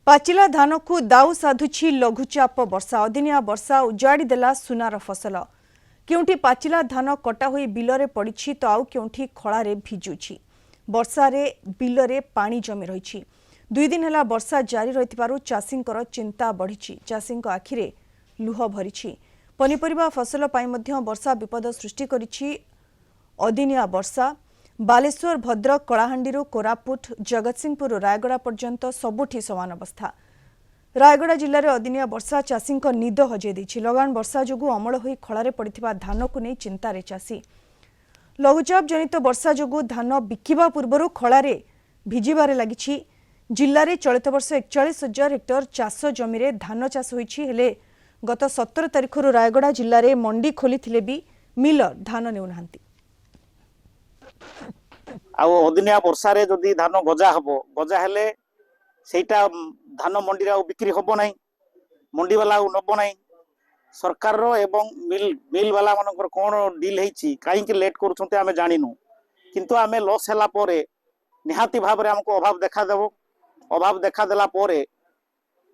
पाचिला धान को दाऊ साधुछि लघुचाप वर्षा अदिनिया वर्षा उजाड़ी देला सुनार फसल केउठी पाचिला धान कटा होई बिलरे पड़िछि तो आउ केउठी खळारे भिजुछि वर्षा रे बिलरे पानी जमी रहिछि 2 दिन हैला वर्षा जारी रहितबारु चाषींकर चिंता बढ़िछि चाषींक आखिरे लुह भरिछि पनिपरिबा फसल पई मध्य वर्षा विपद सृष्टि करिछि अदिनिया वर्षा बालेश्वर भद्रक कलाहांडी कोरापुट जगतसिंहपुर रायगड़ा पर्यंत सबुठी समान अवस्था रायगड़ा जिले में अदिनिया वर्षा चाषी निद हजे देछि लगान वर्षा जोगु अमल होई खळारे पड़िथिबा धान को नहीं चिंतारे चाषी लघुचाप जनित वर्षा जोगु धान बिकिबा पूर्वरु खळारे भिजिबारे लागिछि जिल्ला रे चलित वर्ष 41,000 हेक्टर चाष जमी रे धान चाष होईछि हेले गत 17 तारिखरु रायगड़ा जिल्ला रे मंडी खोलिथिले भी मिलर धान नेउनांती अदिनिया वर्षा रे जदि धान गजा हबो गजा हेले सेटा धान मंडी रे बिक्री हबो नाही मंडी वाला नबो नाही सरकार रो एवं मिल वाला मानकर कोन डील हेछि काई के लेट करूछन्ते आमे जानिनु किंतु आमे लॉस हैला परे निहाती भाव रे हमको अभाव देखा देला परे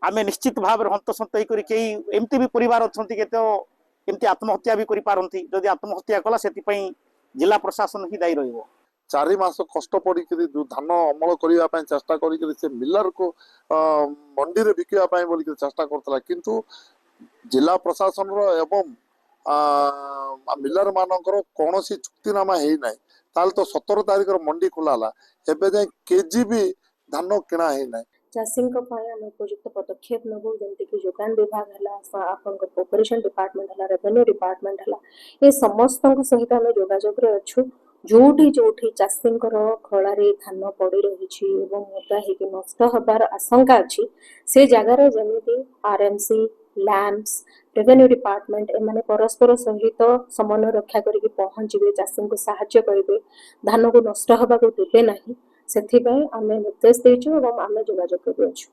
आमे निश्चित भाव रे हंतसंत करी केई एमती भी परिवार अछंती के तो एमती आत्महत्या भी करि पारंती जदि आत्महत्या कला सेति पई जिला प्रशासन ही दायी रहिबो 4 मास कष्ट पड़ी धान अमल करने चेष्टा कर मिलर को मंडी रे बिकिया बोल चेष्टा करता किंतु जिला प्रशासन एवं मिलर मानकर कौन चुक्तिनामा है ना ताल तो 17 तारिख मंडी खोला एबे जाए केजी भी धान किणा है ना चाषी उपयुक्त पदक्षेप नबू जमती कि जोगान विभाग है कोऑपरेशन डिपार्टमेंट है रेवेन्यू डिपार्टमेंट है ये समस्त सहित आम जोगाजोग अच्छु जोठी जोठी चाषी खलारे धान पड़ रही ओदा हो नष्ट हबार आशंका अच्छी से जगार जमी आरएमसी लैंप्स रेवेन्यू डिपार्टमेंट एमाने परस्पर सहित समन्वय रक्षा करके पहुंचे चाषी को साहाय्य करेंगे धान को नष्ट हवा को देवे ना से आम निर्देश देचु आम जोगाजोग भी अच्छु।